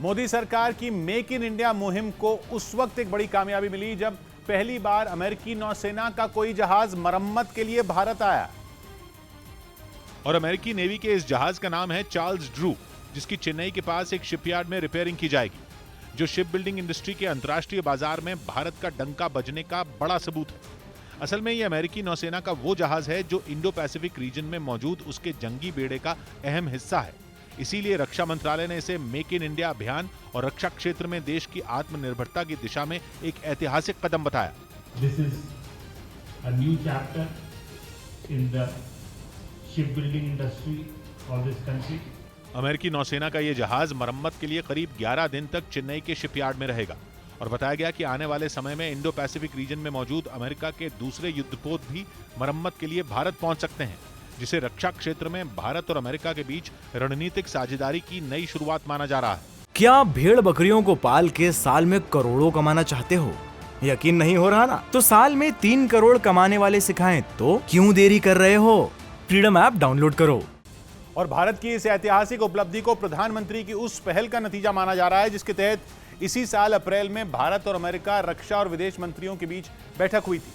मोदी सरकार की make in India मुहिम को उस वक्त एक बड़ी कामयाबी मिली जब पहली बार अमेरिकी नौसेना का कोई जहाज मरम्मत के लिए भारत आया। और अमेरिकी नेवी के इस जहाज का नाम है चार्ल्स ड्रू, जिसकी चेन्नई के पास एक शिपयार्ड में रिपेयरिंग की जाएगी, जो शिप बिल्डिंग इंडस्ट्री के अंतर्राष्ट्रीय बाजार में भारत का डंका बजने का बड़ा सबूत है। असल में ये अमेरिकी नौसेना का वो जहाज है जो इंडो पैसिफिक रीजन में मौजूद उसके जंगी बेड़े का अहम हिस्सा है। इसीलिए रक्षा मंत्रालय ने इसे मेक इन इंडिया अभियान और रक्षा क्षेत्र में देश की आत्मनिर्भरता की दिशा में एक ऐतिहासिक कदम बताया। This is a new chapter in the shipbuilding industry of this country. अमेरिकी नौसेना का ये जहाज मरम्मत के लिए करीब 11 दिन तक चेन्नई के शिपयार्ड में रहेगा और बताया गया कि आने वाले समय में इंडो पैसिफिक रीजन में मौजूद अमेरिका के दूसरे युद्धपोत भी मरम्मत के लिए भारत पहुंच सकते हैं, जिसे रक्षा क्षेत्र में भारत और अमेरिका के बीच रणनीतिक साझेदारी की नई शुरुआत माना जा रहा है। क्या आप भेड़ बकरियों को पाल के साल में करोड़ों कमाना चाहते हो? यकीन नहीं हो रहा ना? तो साल में 3 करोड़ कमाने वाले सिखाएं तो क्यों देरी कर रहे हो? फ्रीडम ऐप डाउनलोड करो। और भारत की इस ऐतिहासिक उपलब्धि को प्रधानमंत्री की उस पहल का नतीजा माना जा रहा है जिसके तहत इसी साल अप्रैल में भारत और अमेरिका रक्षा और विदेश मंत्रियों के बीच बैठक हुई थी।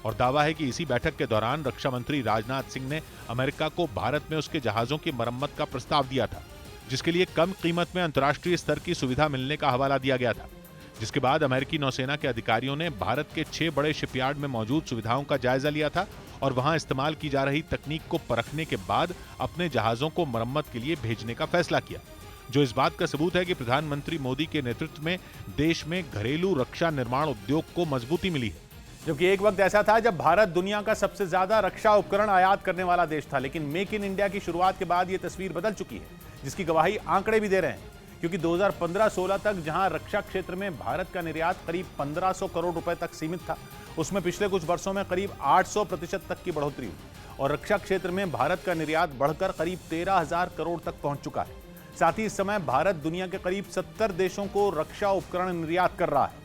और दावा है कि इसी बैठक के दौरान रक्षा मंत्री राजनाथ सिंह ने अमेरिका को भारत में उसके जहाजों की मरम्मत का प्रस्ताव दिया था, जिसके लिए कम कीमत में अंतर्राष्ट्रीय स्तर की सुविधा मिलने का हवाला दिया गया था। जिसके बाद अमेरिकी नौसेना के अधिकारियों ने भारत के 6 बड़े शिपयार्ड में मौजूद सुविधाओं का जायजा लिया था और वहां इस्तेमाल की जा रही तकनीक को परखने के बाद अपने जहाजों को मरम्मत के लिए भेजने का फैसला किया, जो इस बात का सबूत है कि प्रधानमंत्री मोदी के नेतृत्व में देश में घरेलू रक्षा निर्माण उद्योग को मजबूती मिली है। जबकि एक वक्त ऐसा था जब भारत दुनिया का सबसे ज्यादा रक्षा उपकरण आयात करने वाला देश था, लेकिन मेक इन इंडिया की शुरुआत के बाद यह तस्वीर बदल चुकी है, जिसकी गवाही आंकड़े भी दे रहे हैं। क्योंकि 2015-16 तक जहां रक्षा क्षेत्र में भारत का निर्यात करीब 1500 करोड़ रुपए तक सीमित था, उसमें पिछले कुछ वर्षों में करीब 800% तक की बढ़ोतरी हुई और रक्षा क्षेत्र में भारत का निर्यात बढ़कर करीब 13,000 करोड़ तक पहुंच चुका है। साथ ही इस समय भारत दुनिया के करीब 70 देशों को रक्षा उपकरण निर्यात कर रहा है।